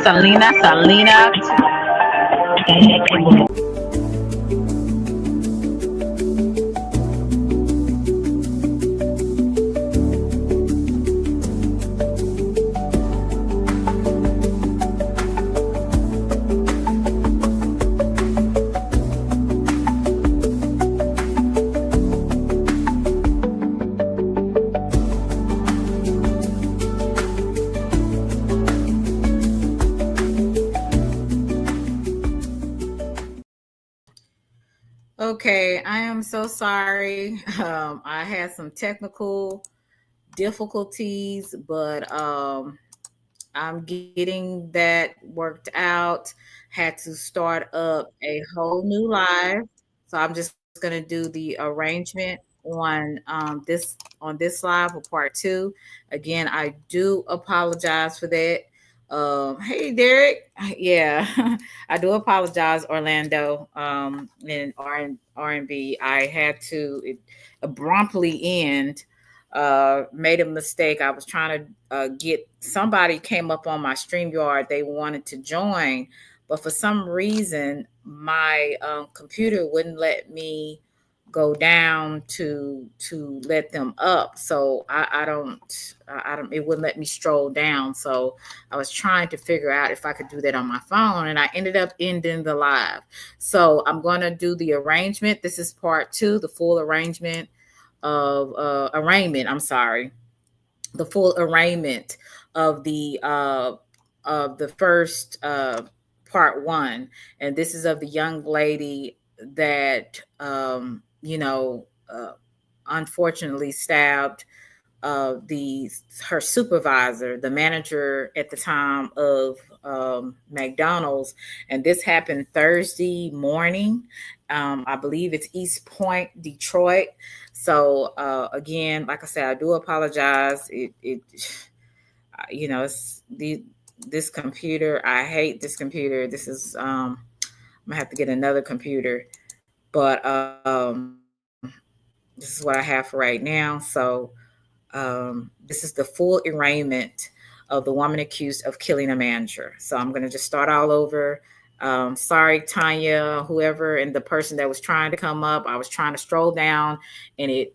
Salina. Okay, I am so sorry. I had some technical difficulties, but I'm getting that worked out. Had to start up a whole new live, so I'm just gonna do the arrangement on this live for part two. Again, I do apologize for that. Hey Derek, yeah, I do apologize, Orlando. In R&B, I had to abruptly end. Made a mistake. I was trying to get somebody came up on my StreamYard. They wanted to join, but for some reason, my computer wouldn't let me go down to let them up. So I don't it wouldn't let me stroll down. So I was trying to figure out if I could do that on my phone, and I ended up ending the live. So I'm going to do the arrangement. This is part two, the full arrangement of arraignment. I'm sorry, the full arraignment of the first part one, and this is of the young lady that unfortunately stabbed her supervisor, the manager at the time of McDonald's, and this happened Thursday morning. I believe it's East Point, Detroit. So again, like I said, I do apologize. It's this computer. I hate this computer. This is I'm gonna have to get another computer, but this is what I have for right now. So this is the full arraignment of the woman accused of killing a Manger. So I'm going to just start all over. Sorry, Tanya, whoever, and the person that was trying to come up. I was trying to stroll down, and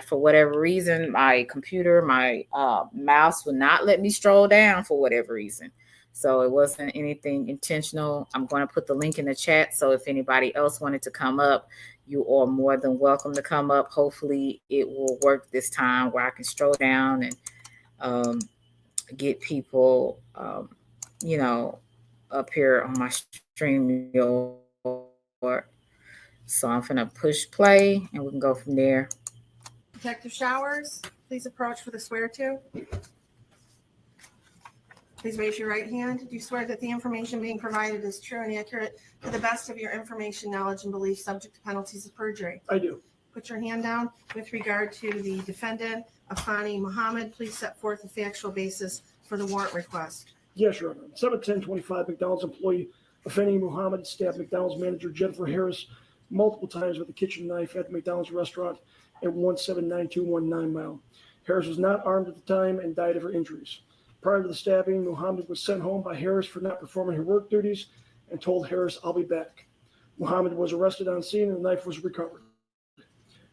for whatever reason, my computer, my mouse would not let me stroll down for whatever reason. So it wasn't anything intentional. I'm going to put the link in the chat. So if anybody else wanted to come up, you are more than welcome to come up. Hopefully it will work this time where I can stroll down and get people, up here on my stream. So I'm going to push play and we can go from there. Detective Showers, please approach for the swear to. Please raise your right hand. Do you swear that the information being provided is true and accurate to the best of your information, knowledge, and belief, subject to penalties of perjury? I do. Put your hand down. With regard to the defendant, Afani Muhammad, please set forth the factual basis for the warrant request. Yes, Your Honor. 7/10/25, McDonald's employee Afani Muhammad stabbed McDonald's manager Jennifer Harris multiple times with a kitchen knife at the McDonald's restaurant at 179219 Mile. Harris was not armed at the time and died of her injuries. Prior to the stabbing, Muhammad was sent home by Harris for not performing her work duties and told Harris, "I'll be back." Muhammad was arrested on scene and the knife was recovered.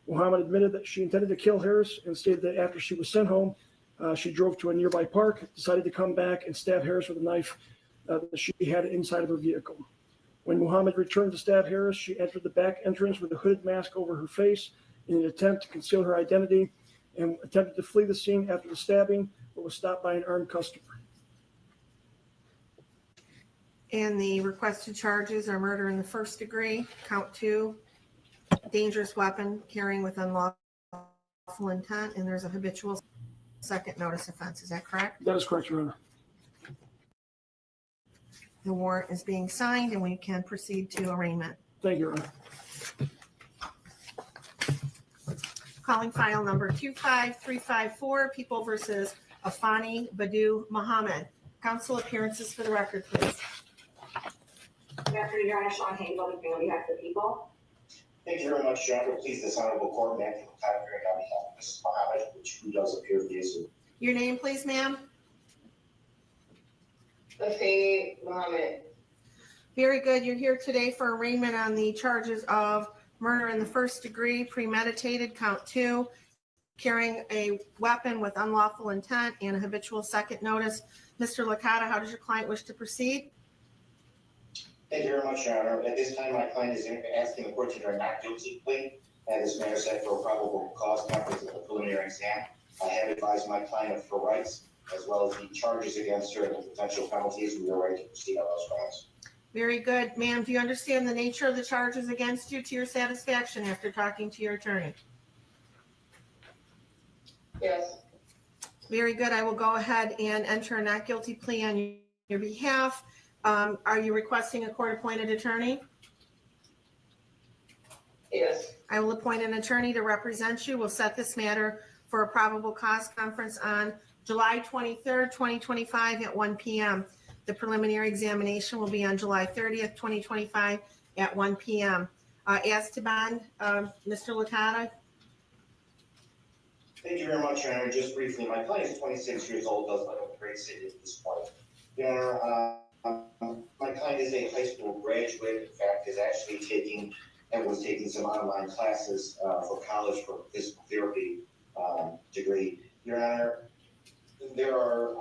Muhammad admitted that she intended to kill Harris and stated that after she was sent home, she drove to a nearby park, decided to come back and stab Harris with a knife that she had inside of her vehicle. When Muhammad returned to stab Harris, she entered the back entrance with a hooded mask over her face in an attempt to conceal her identity and attempted to flee the scene after the stabbing, but was stopped by an armed customer. And the requested charges are murder in the first degree, count 2, dangerous weapon carrying with unlawful intent, and there's a habitual second notice offense. Is that correct? That is correct, Your Honor. The warrant is being signed and we can proceed to arraignment. Thank you, Your Honor. Calling file number 25354, People versus Afani Badu Muhammad. Counsel appearances for the record, please. Good afternoon, Your Honor. Sean Hayes, on behalf of the people. Thank you very much, Your Honor. Please, this honorable court, may I take time period on behalf of Mrs. Muhammad, who does appear to be a Zoom. Your name, please, ma'am. Afeni Muhammad. Very good. You're here today for arraignment on the charges of murder in the first degree, premeditated, count 2, carrying a weapon with unlawful intent, and a habitual second notice. Mr. Licata, how does your client wish to proceed? Thank you very much, Your Honor. At this time, my client is asking the court to enter a not guilty plea, and this matter set for a probable cause conference at the preliminary exam. I have advised my client of her rights, as well as the charges against her and the potential penalties. We are ready to proceed on those grounds. Very good. Ma'am, do you understand the nature of the charges against you to your satisfaction after talking to your attorney? Yes. Very good. I will go ahead and enter a not guilty plea on your behalf. Are you requesting a court-appointed attorney? Yes. I will appoint an attorney to represent you. We'll set this matter for a probable cause conference on July 23rd, 2025 at 1 p.m. The preliminary examination will be on July 30th, 2025 at 1 p.m. As to bond, Mr. Licata? Thank you very much, Your Honor. Just briefly, my client is 26 years old, does live in the great city at this point. Your Honor, my client is a high school graduate. In fact, is actually was taking some online classes for college for physical therapy degree. Your Honor, there are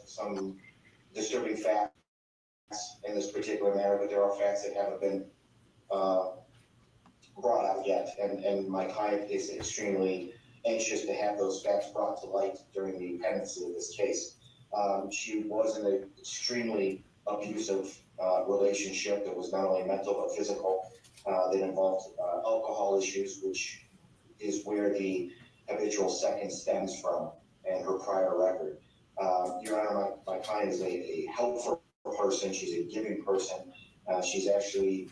some disturbing facts in this particular matter, but there are facts that haven't been brought out yet, and my client is extremely anxious to have those facts brought to light during the pendency of this case. She was in an extremely abusive relationship that was not only mental but physical, that involved alcohol issues, which is where the habitual second stems from, and her prior record. Your Honor, my client is a helpful person. She's a giving person. She's actually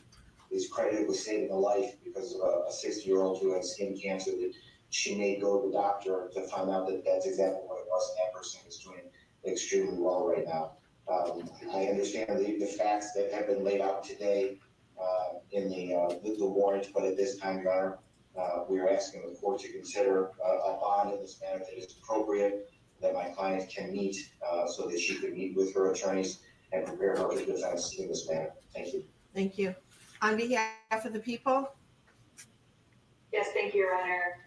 is credited with saving a life because of a 60-year-old who had skin cancer that she may go to the doctor to find out that that's exactly what it was, and that person is doing extremely well right now. I understand the facts that have been laid out today in the warrant, but at this time, Your Honor, we are asking the court to consider a bond in this matter that is appropriate, that my client can meet, so that she can meet with her attorneys and prepare her defense in this matter. Thank you. Thank you. On behalf of the people? Yes, thank you, Your Honor.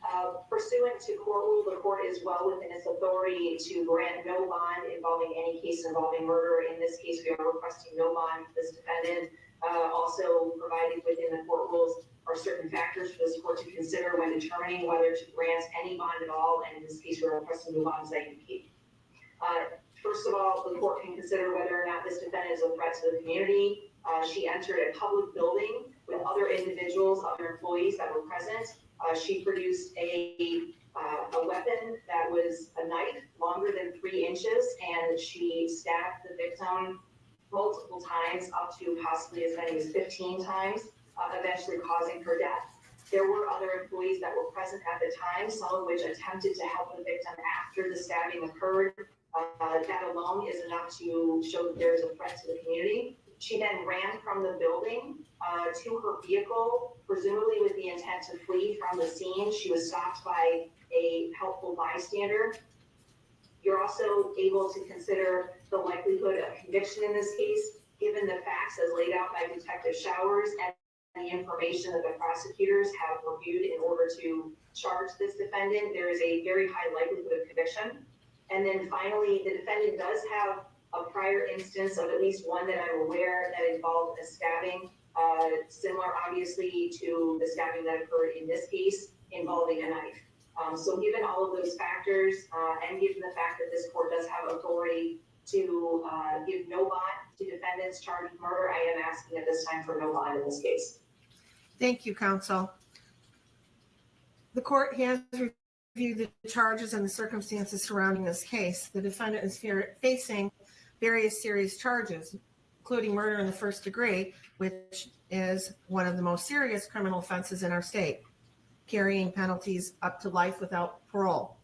Pursuant to court rule, the court is well within its authority to grant no bond involving any case involving murder. In this case, we are requesting no bond for this defendant. Also provided within the court rules are certain factors for this court to consider when determining whether to grant any bond at all. And in this case, we're requesting no bond as IUP. First of all, the court can consider whether or not this defendant is a threat to the community. She entered a public building with other individuals, other employees that were present. She produced a weapon that was a knife longer than 3 inches, and she stabbed the victim multiple times, up to possibly as many as 15 times, eventually causing her death. There were other employees that were present at the time, some of which attempted to help the victim after the stabbing occurred. That alone is enough to show that there is a threat to the community. She then ran from the building to her vehicle, presumably with the intent to flee from the scene. She was stopped by a helpful bystander. You're also able to consider the likelihood of conviction in this case, given the facts as laid out by Detective Showers and the information that the prosecutors have reviewed in order to charge this defendant. There is a very high likelihood of conviction. And then finally, the defendant does have a prior instance of at least one that I'm aware that involved a stabbing, similar obviously to the stabbing that occurred in this case involving a knife. So given all of those factors, and given the fact that this court does have authority to give no bond to defendants charged with murder, I am asking at this time for no bond in this case. Thank you, counsel. The court has reviewed the charges and the circumstances surrounding this case. The defendant is facing various serious charges, including murder in the first degree, which is one of the most serious criminal offenses in our state, carrying penalties up to life without parole.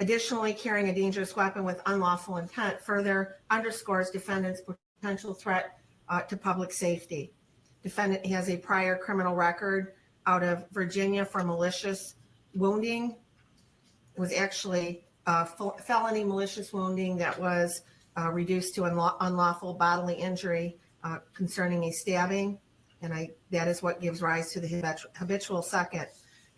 Additionally, carrying a dangerous weapon with unlawful intent further underscores defendant's potential threat to public safety. Defendant has a prior criminal record out of Virginia for malicious wounding. It was actually felony malicious wounding that was reduced to unlawful bodily injury concerning a stabbing. And that is what gives rise to the habitual second.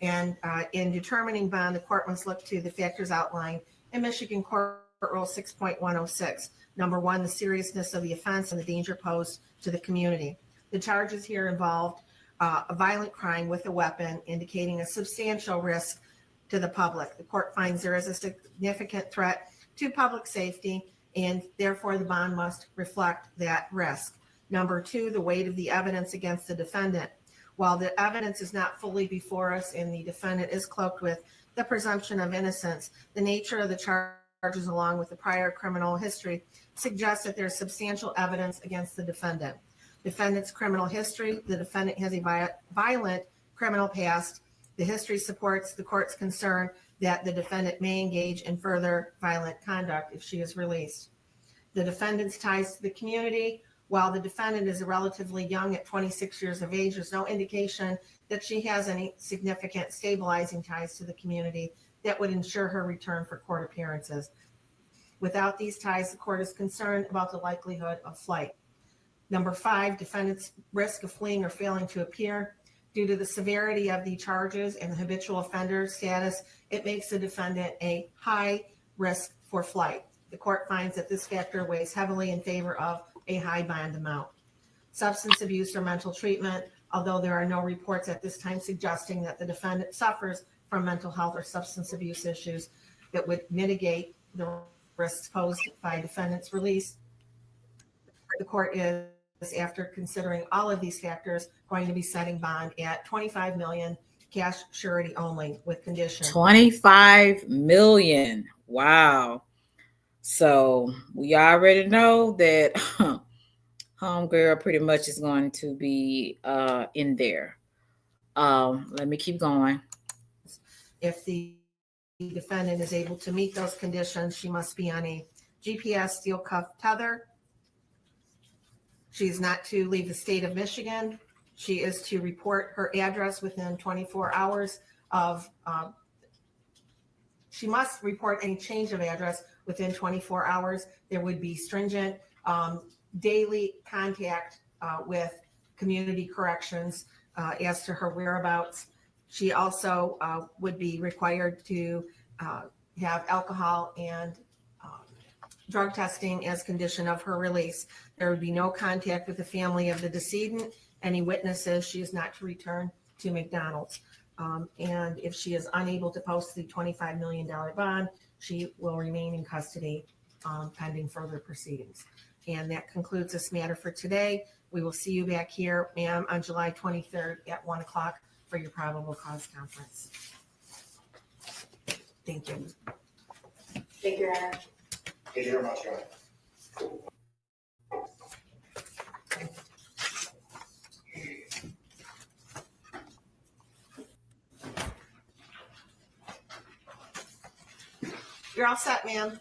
And in determining bond, the court must look to the factors outlined in Michigan Court Rule 6.106. Number one, the seriousness of the offense and the danger posed to the community. The charges here involved a violent crime with a weapon, indicating a substantial risk to the public. The court finds there is a significant threat to public safety, and therefore the bond must reflect that risk. Number two, the weight of the evidence against the defendant. While the evidence is not fully before us and the defendant is cloaked with the presumption of innocence, the nature of the charges along with the prior criminal history suggests that there's substantial evidence against the defendant. Defendant's criminal history: the defendant has a violent criminal past. The history supports the court's concern that the defendant may engage in further violent conduct if she is released. The defendant's ties to the community: while the defendant is relatively young at 26 years of age, there's no indication that she has any significant stabilizing ties to the community that would ensure her return for court appearances. Without these ties, the court is concerned about the likelihood of flight. Number five, defendant's risk of fleeing or failing to appear. Due to the severity of the charges and the habitual offender status, it makes the defendant a high risk for flight. The court finds that this factor weighs heavily in favor of a high bond amount. Substance abuse or mental treatment: although there are no reports at this time suggesting that the defendant suffers from mental health or substance abuse issues that would mitigate the risks posed by defendant's release, the court is, after considering all of these factors, going to be setting bond at $25 million, cash surety only, with condition. $25 million. Wow. So we already know that homegirl pretty much is going to be in there. Let me keep going. If the defendant is able to meet those conditions, she must be on a GPS steel cuff tether. She's not to leave the state of Michigan. She is to report her address within 24 hours of, she must report any change of address within 24 hours. There would be stringent daily contact with community corrections as to her whereabouts. She also would be required to have alcohol and drug testing as condition of her release. There would be no contact with the family of the decedent. Any witnesses, she is not to return to McDonald's. And if she is unable to post the $25 million bond, she will remain in custody pending further proceedings. And that concludes this matter for today. We will see you back here, ma'am, on July 23rd at 1 o'clock for your probable cause conference. Thank you. Thank you, Your Honor. Thank you very much, Your Honor. You're all set, ma'am.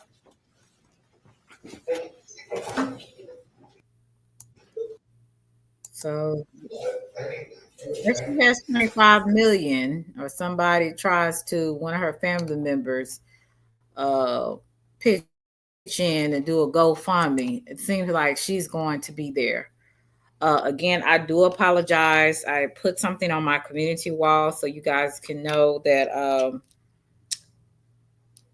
So if she has 25 million, or somebody tries to, one of her family members pitch in and do a GoFundMe, it seems like she's going to be there. Again, I do apologize. I put something on my community wall so you guys can know that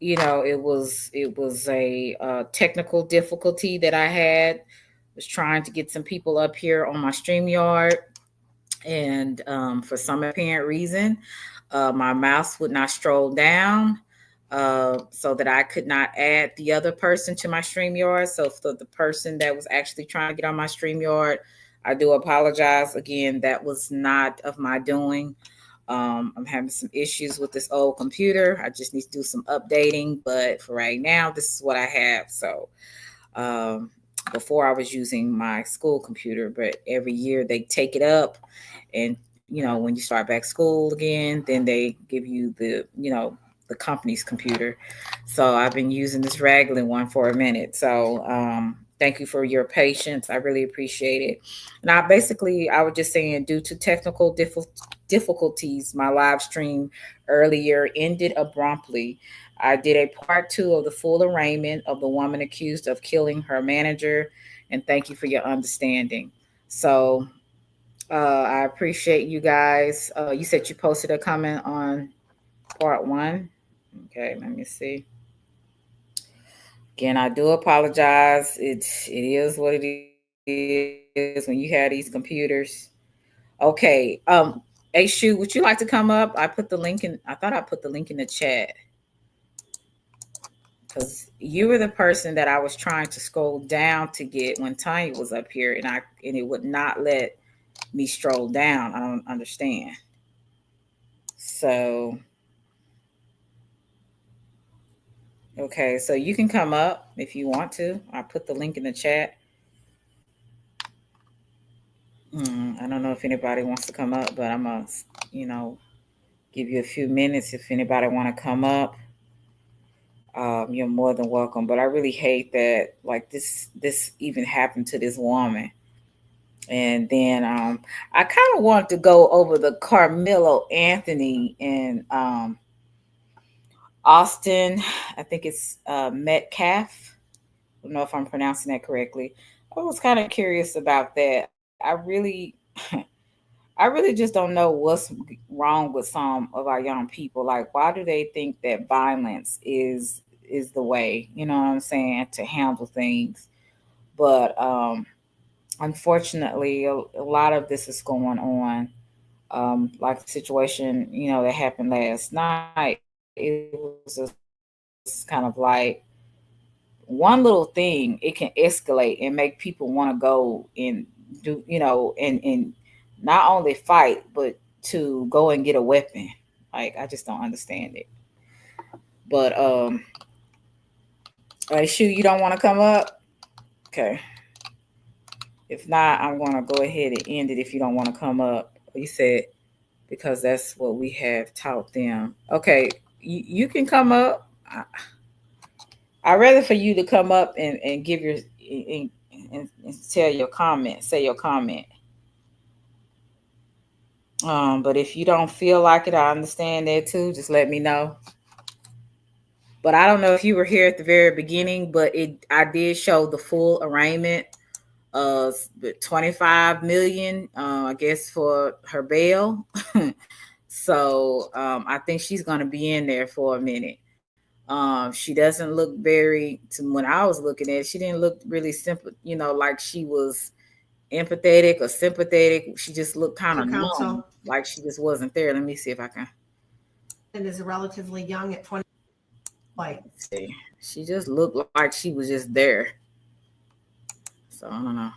it was a technical difficulty that I had. Was trying to get some people up here on my StreamYard, and for some apparent reason, my mouse would not stroll down, so that I could not add the other person to my StreamYard. So for the person that was actually trying to get on my StreamYard, I do apologize. Again, that was not of my doing. I'm having some issues with this old computer. I just need to do some updating, but for right now, this is what I have. So before I was using my school computer, but every year they take it up, and when you start back school again, then they give you the company's computer. So I've been using this regular one for a minute. So thank you for your patience. I really appreciate it. And I was just saying, due to technical difficulties, my live stream earlier ended abruptly. I did a part 2 of the full arraignment of the woman accused of killing her manager, and thank you for your understanding. So I appreciate you guys. You said you posted a comment on part 1. Okay, let me see. Again, I do apologize. It is what it is when you have these computers. Okay. Hey, Shu, would you like to come up? I put the link in. I thought I put the link in the chat because you were the person that I was trying to scroll down to get when Tanya was up here, and it would not let me stroll down. I don't understand. So okay, so you can come up if you want to. I put the link in the chat. I don't know if anybody wants to come up, but I'm gonna, you know, give you a few minutes if anybody want to come up. You're more than welcome. But I really hate that like this even happened to this woman. And then I kind of want to go over the Carmelo Anthony and Austin. I think it's Metcalf. I don't know if I'm pronouncing that correctly. I was kind of curious about that. I really just don't know what's wrong with some of our young people. Like, why do they think that violence is the way? You know what I'm saying, to handle things. But unfortunately, a lot of this is going on. Like the situation, that happened last night. It was just kind of like one little thing. It can escalate and make people want to go and do, and not only fight, but to go and get a weapon. Like, I just don't understand it. But Shu, you don't want to come up? Okay. If not, I'm gonna go ahead and end it if you don't want to come up. You said because that's what we have taught them. Okay, you can come up. I'd rather for you to come up and give your and tell your comment, say your comment. But if you don't feel like it, I understand that too. Just let me know. But I don't know if you were here at the very beginning, but I did show the full arraignment of 25 million, I guess, for her bail. So I think she's going to be in there for a minute. She doesn't look when I was looking at it, she didn't look really simple, like she was empathetic or sympathetic. She just looked kind of numb, like she just wasn't there. Let me see if I can. It is relatively young at 20. Let's see. She just looked like she was just there. So I don't know.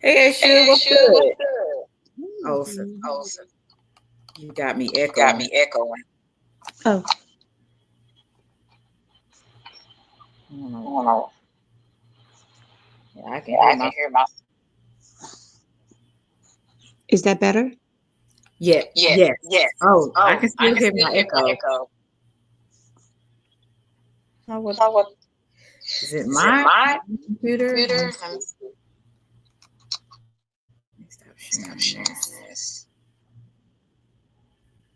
Hey, Shu, what's good? Awesome. You got me echoing. Oh. I don't know. Yeah, I can hear my. Is that better? Yeah. Yes. Oh, I can still hear my echo. What? Is it my computer? Stop sharing this.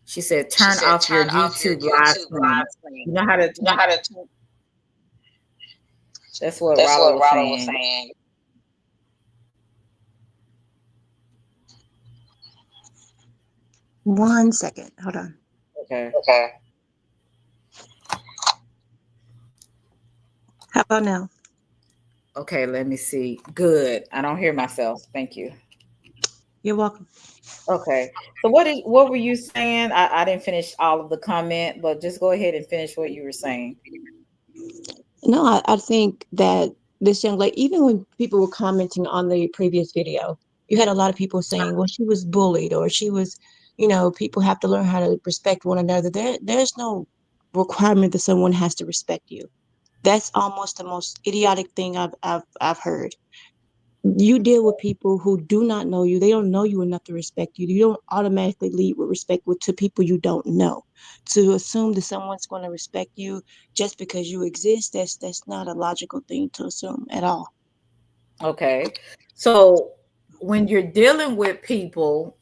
She said, "Turn off your YouTube live stream." You know how to. That's what Rollo was saying. One second. Hold on. Okay. How about now? Okay, let me see. Good. I don't hear myself. Thank you. You're welcome. Okay. So what were you saying? I didn't finish all of the comment, but just go ahead and finish what you were saying. No, I think that this young lady, even when people were commenting on the previous video, you had a lot of people saying, well, she was bullied, or she was, people have to learn how to respect one another. There's no requirement that someone has to respect you. That's almost the most idiotic thing I've heard. You deal with people who do not know you. They don't know you enough to respect you. You don't automatically lead with respect to people you don't know. To assume that someone's going to respect you just because you exist, that's not a logical thing to assume at all. Okay. So when you're dealing with people,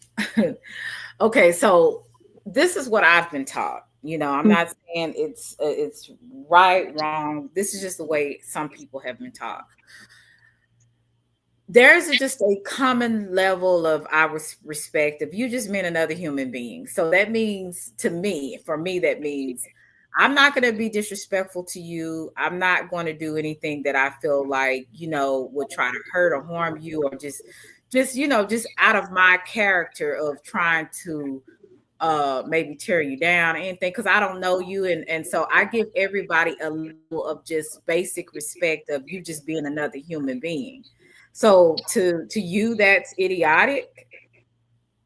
okay, so this is what I've been taught. I'm not saying it's right, wrong. This is just the way some people have been taught. There's just a common level of our respect if you just meet another human being. So that means to me, for me, that means I'm not going to be disrespectful to you. I'm not going to do anything that I feel like, would try to hurt or harm you, or just out of my character of trying to maybe tear you down or anything, because I don't know you, and so I give everybody a level of just basic respect of you just being another human being. So to you that's idiotic,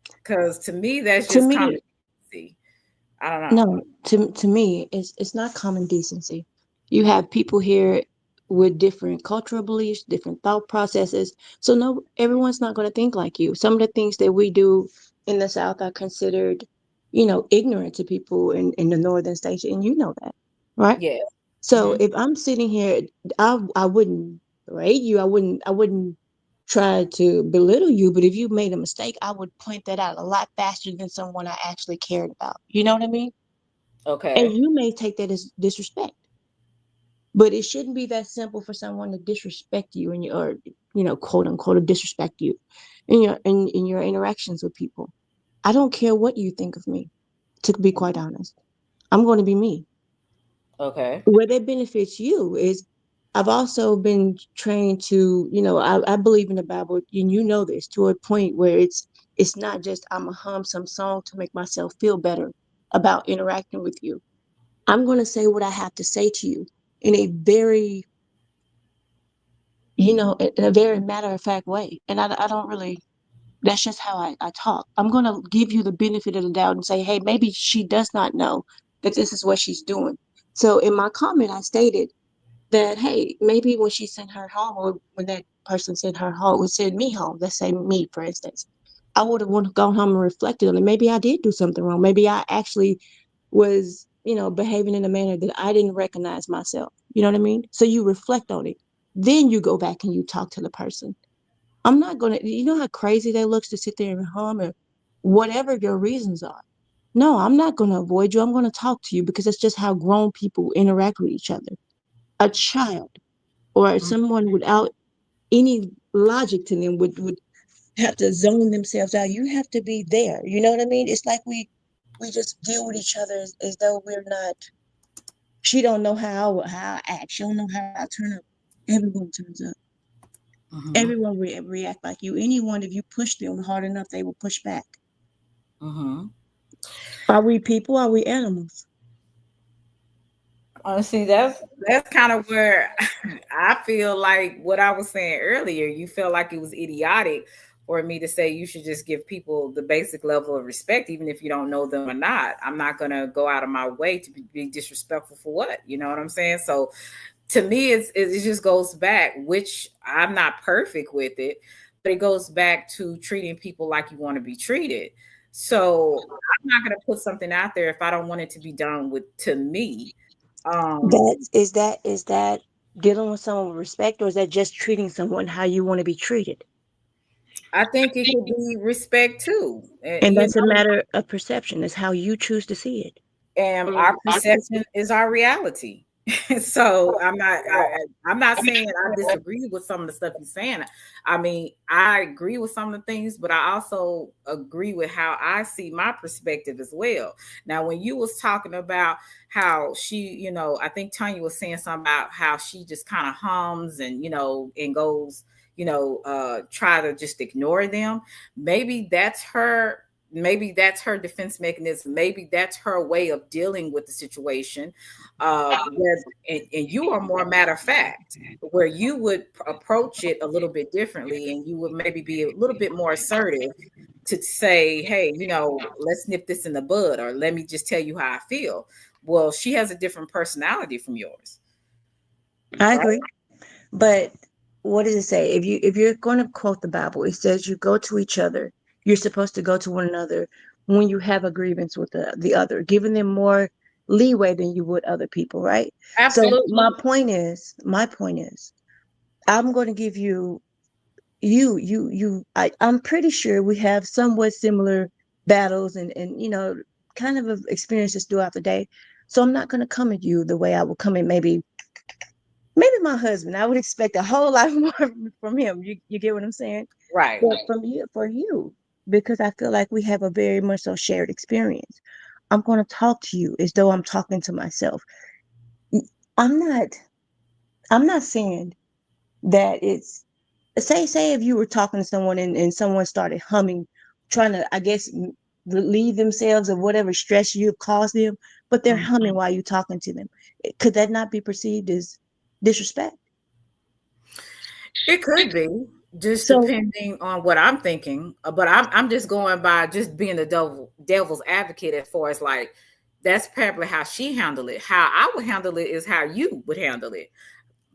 because to me that's To just me, common decency. I don't know. no, to me, it's not common decency. You have people here with different cultural beliefs, different thought processes. So no, everyone's not going to think like you. Some of the things that we do in the South are considered, ignorant to people in the northern states, and you know that, right? Yeah. So Hmm. if I'm sitting here, I wouldn't rate you. I wouldn't try to belittle you. But if you made a mistake, I would point that out a lot faster than someone I actually cared about. You know what I mean? And Okay. you may take that as disrespect, but it shouldn't be that simple for someone to disrespect you and or quote unquote, to disrespect you in your interactions with people. I don't care what you think of me. To be quite honest, I'm going to be me. Okay. Where that benefits you is I've also been trained to, I believe in the Bible, and you know this, to a point where it's not just I'm a hum some song to make myself feel better about interacting with you. I'm going to say what I have to say to you in a very, in a very matter of fact way. And I don't really, that's just how I talk. I'm going to give you the benefit of the doubt and say, hey, maybe she does not know that this is what she's doing. So in my comment, I stated that, hey, maybe when she sent her home, or when that person sent her home, would send me home, let's say me, for instance, I would have gone home and reflected on it. Maybe I did do something wrong. Maybe I actually was, behaving in a manner that I didn't recognize myself. You know what I mean? So you reflect on it. Then you go back and you talk to the person. I'm not going to, you know how crazy that looks to sit there and hum or whatever your reasons are. No, I'm not going to avoid you. I'm going to talk to you because it's just how grown people interact with each other. A child or someone without any logic to them would have to zone themselves out. You have to be there. You know what I mean? It's like we just deal with each other as though we're not. She don't know how I act. She don't know how I turn up. Everyone turns up. Mm-hmm. Everyone react like you. Anyone, if you push them hard enough, they will push back. Mm-hmm. Are we people? Are we animals? See, that's kind of where I feel like what I was saying earlier. You feel like it was idiotic for me to say you should just give people the basic level of respect, even if you don't know them or not. I'm not gonna go out of my way to be disrespectful for what, you know what I'm saying? So to me, it just goes back, which I'm not perfect with it, but it goes back to treating people like you want to be treated. So I'm not gonna put something out there if I don't want it to be done with to me. um That is that dealing with someone with respect, or is that just treating someone how you want to be treated? I think it could be respect too. And that's a matter of perception. It's how you choose to see it. And our perception is our reality. So I'm not saying I disagree with some of the stuff you're saying. I mean, I agree with some of the things, but I also agree with how I see my perspective as well. Now, when you was talking about how she, I think Tanya was saying something about how she just kind of hums and and goes, try to just ignore them. Maybe that's her, maybe that's her defense mechanism. Maybe that's her way of dealing with the situation. And you are more matter of fact, where you would approach it a little bit differently, and you would maybe be a little bit more assertive to say, hey, let's nip this in the bud, or let me just tell you how I feel. Well, she has a different personality from yours. I agree. But what does it say? If you're going to quote the Bible, it says you go to each other. You're supposed to go to one another when you have a grievance with the other, giving them more leeway than you would other people, right? So Absolutely. my point is, I'm going to give I'm pretty sure we have somewhat similar battles and kind of experienced this throughout the day. So I'm not going to come at you the way I would come at maybe my husband. I would expect a whole lot more from him. You get what I'm saying? Right. But from you, for you, because I feel like we have a very much so shared experience. I'm going to talk to you as though I'm talking to myself. I'm not. I'm not saying that it's say if you were talking to someone and someone started humming, trying to, I guess, relieve themselves of whatever stress you've caused them, but they're humming while you're talking to them. Could that not be perceived as disrespect? It could be, just So depending on what I'm thinking. But I'm just going by just being the devil's advocate as far as like that's probably how she handled it. How I would handle it is how you would handle it.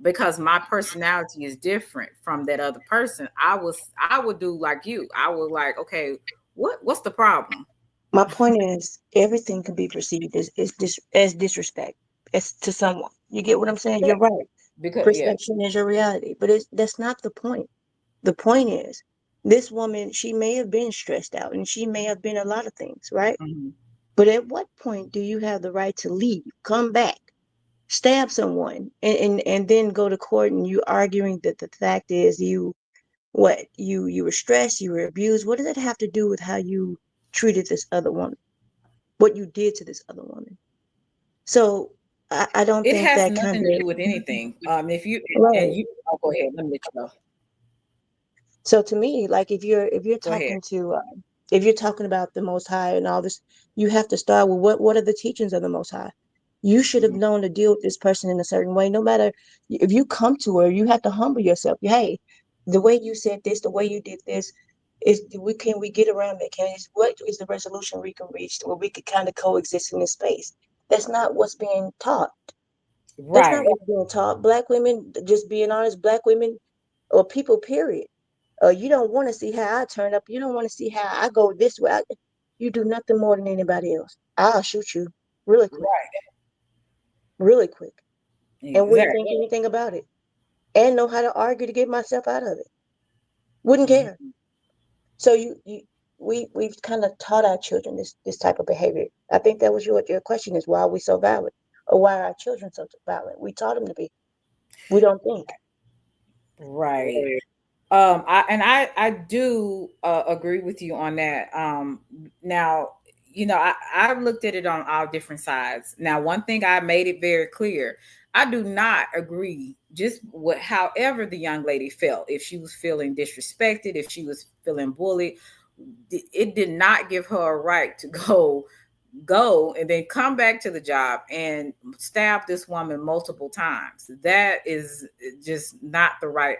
Because my personality is different from that other person. I would do like you. I would like, okay, what's the problem? my point is, everything can be perceived as disrespect as to someone. You get what I'm saying? You're right. Because yeah. Perception is your reality, but that's not the point. The point is, this woman, she may have been stressed out and she may have been a lot of things, right? Mhm. But at what point do you have the right to leave, come back, stab someone, and then go to court and you arguing that the fact is you were stressed, you were abused? What does that have to do with how you treated this other woman? What you did to this other woman? So I don't It think has that kind nothing to of do with anything. If you and right. you oh, go ahead, let me let you go. So to me, like Go ahead. if you're talking about the Most High and all this, you have to start with what are the teachings of the Most High. You should have Mhm. known to deal with this person in a certain way. No matter if you come to her, you have to humble yourself. Hey, the way you said this, the way you did this, we get around that? What is the resolution we can reach where we could kind of coexist in this space? That's not what's being taught. That's not Right. what's being taught. Black women, just being honest, black women or people, period. You don't want to see how I turn up. You don't want to see how I go this way. You do nothing more than anybody else. I'll shoot you really quick, Right. really quick, and wouldn't Exactly. think anything about it, and know how to argue to get myself out of it. Wouldn't care. Mhm. So we've kind of taught our children this type of behavior. I think that was your question is, why are we so violent, or why are our children so violent? We taught them to be. We don't think. Right. I do agree with you on that. Now, I've looked at it on all different sides. Now, one thing I made it very clear, I do not agree just with however the young lady felt. If she was feeling disrespected, if she was feeling bullied, it did not give her a right to go and then come back to the job and stab this woman multiple times. That is just not the right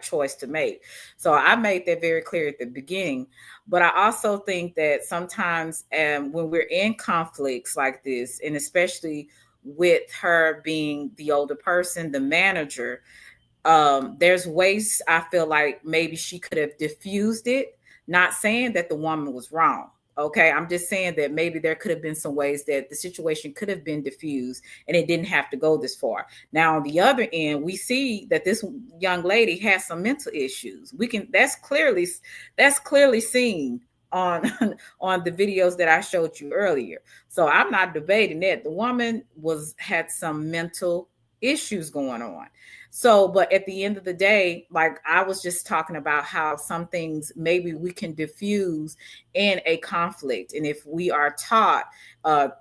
choice to make. So I made that very clear at the beginning. But I also think that sometimes when we're in conflicts like this, and especially with her being the older person, the manager, there's ways I feel like maybe she could have diffused it. Not saying that the woman was wrong. Okay, I'm just saying that maybe there could have been some ways that the situation could have been diffused and it didn't have to go this far. Now, on the other end, we see that this young lady has some mental issues. That's clearly seen on on the videos that I showed you earlier. So I'm not debating that. The woman had some mental issues going on. So, but at the end of the day, like I was just talking about how some things maybe we can diffuse in a conflict. And if we are taught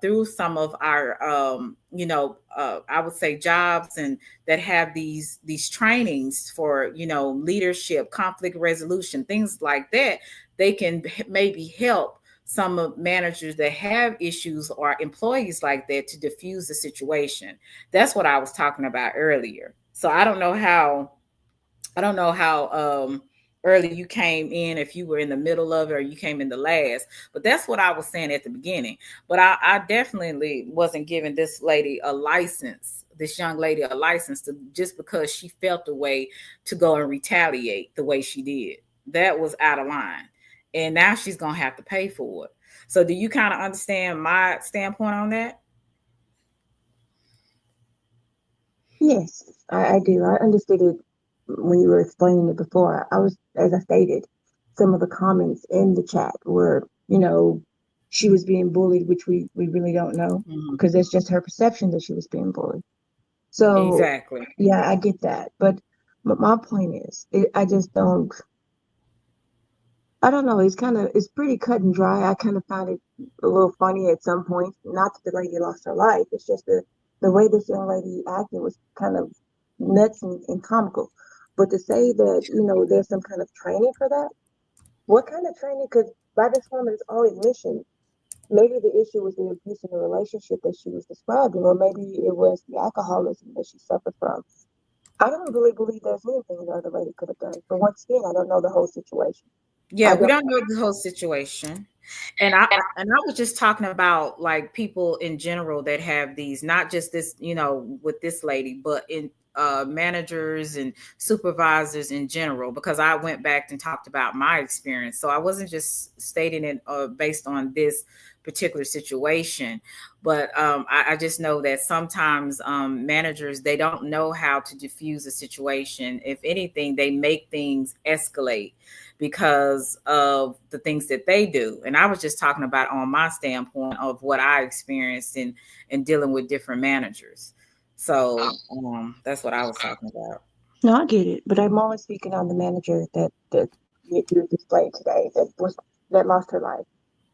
through some of our, I would say jobs and that have these trainings for, leadership, conflict resolution, things like that, they can maybe help some of managers that have issues or employees like that to diffuse the situation. That's what I was talking about earlier. So I don't know how early you came in, if you were in the middle of it or you came in the last, but that's what I was saying at the beginning. But I definitely wasn't giving this young lady a license to just because she felt the way to go and retaliate the way she did. That was out of line. And now she's gonna have to pay for it. So do you kind of understand my standpoint on that? Yes, I do. I understood it when you were explaining it before. I was, as I stated, some of the comments in the chat were, she was being bullied, which we really don't know Mhm. because it's just her perception that she was being bullied. So Exactly. yeah, I get that, but my point is, I just don't. I don't know. It's pretty cut and dry. I kind of found it a little funny at some point. Not that the lady lost her life. It's just the way this young lady acted was kind of nuts and comical. But to say that, there's some kind of training for that, what kind of training? Because by this woman's own admission, maybe the issue was the abuse in the relationship that she was describing, or maybe it was the alcoholism that she suffered from. I don't really believe there's anything the other lady could have done. But once again, I don't know the whole situation. Yeah, I we don't. don't know the whole situation. And I was just talking about like people in general that have these, not just this, with this lady, but in managers and supervisors in general, because I went back and talked about my experience. So I wasn't just stating it based on this particular situation, but I just know that sometimes managers, they don't know how to diffuse a situation. If anything, they make things escalate because of the things that they do. And I was just talking about on my standpoint of what I experienced in dealing with different managers. So that's what I was talking about. No, I get it, but I'm only speaking on the manager that you displayed today that lost her life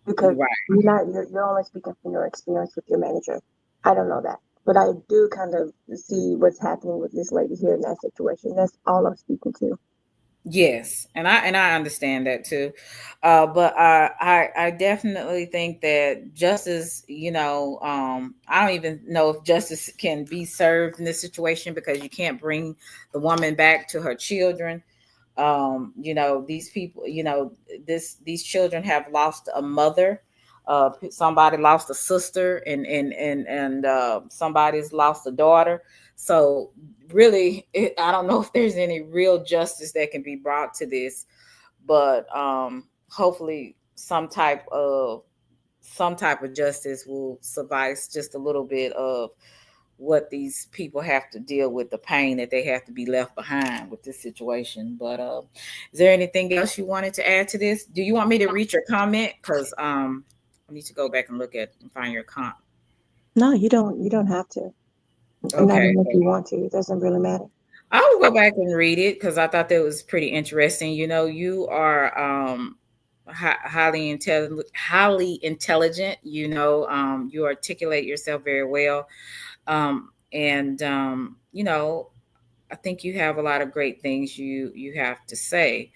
because Right. you're only speaking from your experience with your manager. I don't know that, but I do kind of see what's happening with this lady here in that situation. That's all I'm speaking to. Yes, and I understand that too, but I definitely think that justice, I don't even know if justice can be served in this situation because you can't bring the woman back to her children. These people, these children have lost a mother, somebody lost a sister, and somebody's lost a daughter. So really, I don't know if there's any real justice that can be brought to this, but hopefully some type of justice will suffice just a little bit of what these people have to deal with, the pain that they have to be left behind with this situation. But is there anything else you wanted to add to this? Do you want me to read your comment? Because I need to go back and look at and find your comment. No, you don't. You don't have to. Not Okay. even if you want to. It doesn't really matter. I will go back and read it because I thought that was pretty interesting. You are highly intelligent. You articulate yourself very well, and I think you have a lot of great things you have to say.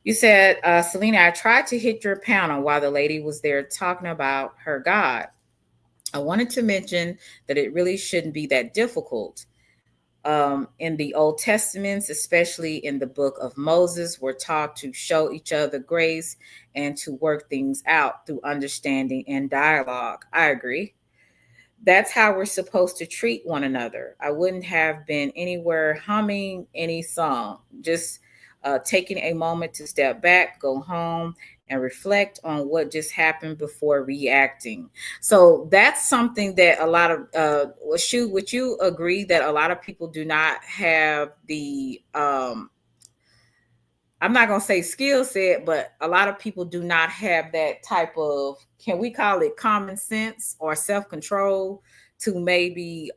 You said, Selena, I tried to hit your panel while the lady was there talking about her God. I wanted to mention that it really shouldn't be that difficult. In the Old Testaments, especially in the book of Moses, we're taught to show each other grace and to work things out through understanding and dialogue. I agree. That's how we're supposed to treat one another. I wouldn't have been anywhere humming any song, just taking a moment to step back, go home, and reflect on what just happened before reacting. So that's something that a lot of, would you agree that a lot of people do not have the, I'm not going to say skill set, but a lot of people do not have that type of, can we call it common sense or self control to maybe,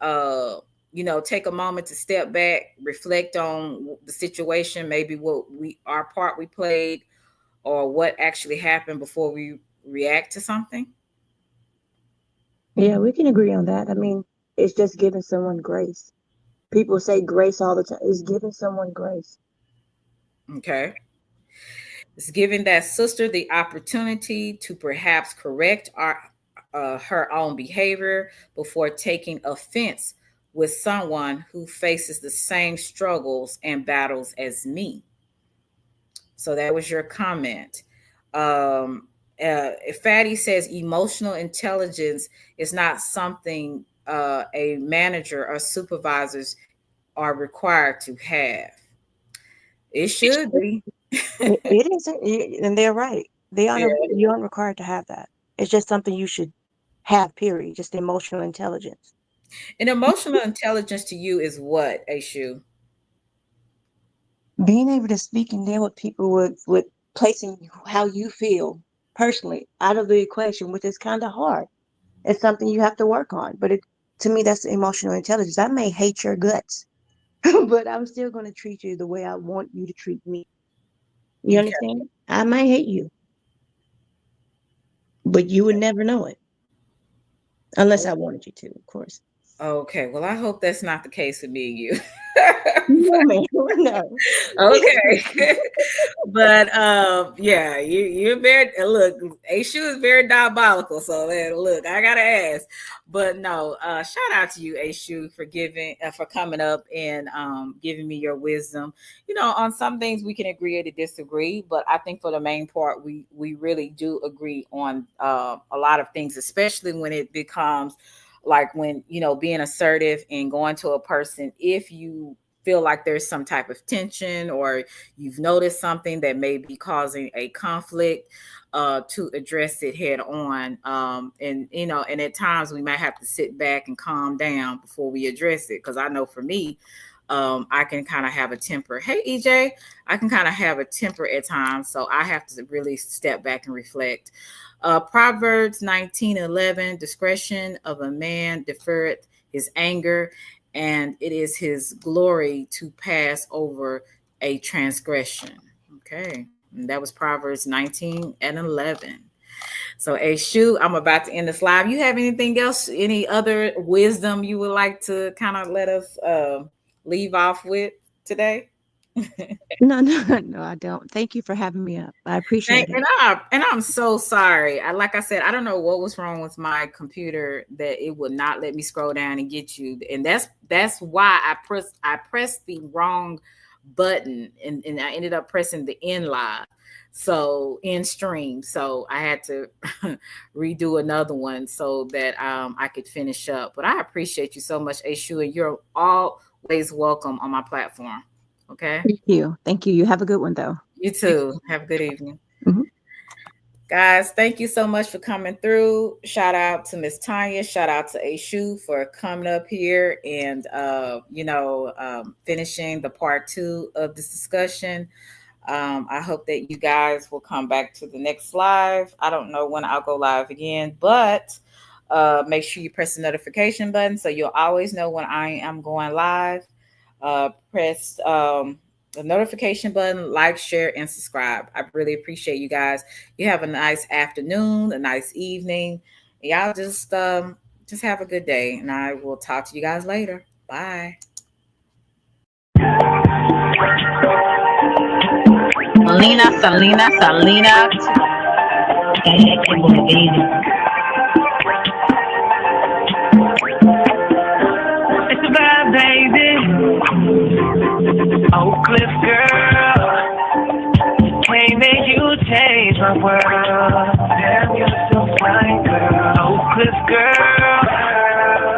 take a moment to step back, reflect on the situation, maybe our part we played, or what actually happened before we react to something. Yeah, we can agree on that. I mean, it's just giving someone grace. People say grace all the time. It's giving someone grace. Okay. It's giving that sister the opportunity to perhaps correct her own behavior before taking offense with someone who faces the same struggles and battles as me. So that was your comment. Um, Fatty says emotional intelligence is not something a manager or supervisors are required to have. It should be. It isn't, and they're right. You aren't required to have that. It's just something you should have. Period. Just emotional intelligence. And emotional intelligence to you is what, Aishu? Being able to speak and deal with people with placing how you feel. personally out of the equation, which is kind of hard. It's something you have to work on. But to me, that's emotional intelligence. I may hate your guts, but I'm still going to treat you the way I want you to treat me. You Okay. understand? I might hate you, but you would never know it unless I wanted you to, of course. Okay. Well, I hope that's not the case with me and you. No, man, no. Okay. But yeah, you're very look, Ashu is very diabolical. So look, I gotta ask. But no, shout out to you, Ashu, for coming up and giving me your wisdom. You know, on some things we can agree or to disagree, but I think for the main part, we really do agree on a lot of things, especially when it becomes like when, you know, being assertive and going to a person if you feel like there's some type of tension or you've noticed something that may be causing a conflict, to address it head on. And, you know, and at times we might have to sit back and calm down before we address it. Because I know for me, I can kind of have a temper. Hey, EJ, I can kind of have a temper at times. So I have to really step back and reflect. Proverbs 19:11, discretion of a man deferreth his anger, and it is his glory to pass over a transgression. Okay. And that was Proverbs 19:11. So, Ashu, I'm about to end this live. You have anything else, any other wisdom you would like to kind of let us leave off with today? No, no, I don't. Thank you for having me up. I appreciate it. And I'm so sorry. Like I said, I don't know what was wrong with my computer that it would not let me scroll down and get you. And that's why I pressed the wrong button and I ended up pressing the end live. So in stream. So I had to redo another one so that I could finish up. But I appreciate you so much, Ashu, and you're always welcome on my platform. Okay. Thank you. Thank you. You have a good one, though. You too. Have a good evening. Mhm. Guys, thank you so much for coming through. Shout out to Miss Tanya. Shout out to Ashu for coming up here and, finishing the part 2 of this discussion. I hope that you guys will come back to the next live. I don't know when I'll go live again, but make sure you press the notification button so you'll always know when I am going live. Press the notification button, like, share, and subscribe. I really appreciate you guys. You have a nice afternoon, a nice evening. Y'all just have a good day, and I will talk to you guys later. Bye. Selena. It's a bad baby. Oak Cliff girl. Can't make you change my world. Damn, you're so fine, girl. Oak Cliff girl.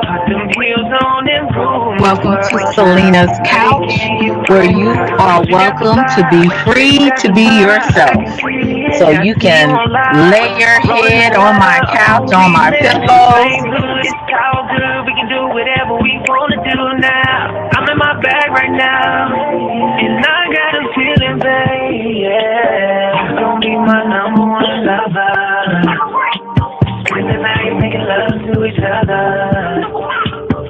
Put them heels on and rule. Welcome to Selena's Couch, where you are welcome to be free to be yourself. So you can lay your head on my couch, on my pillows. It's all good, we can do whatever we wanna do now. I'm in my bag right now, and I got a feeling, babe, yeah. You're gonna be my number one lover. Spending the night making love to each other.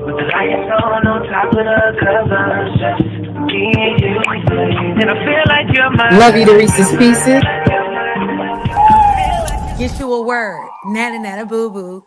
With the lights on top of the covers. Just me and you, babe. And I feel like you're my Love you to Reese's Pieces. Get you a word. Nana, nana, boo, boo.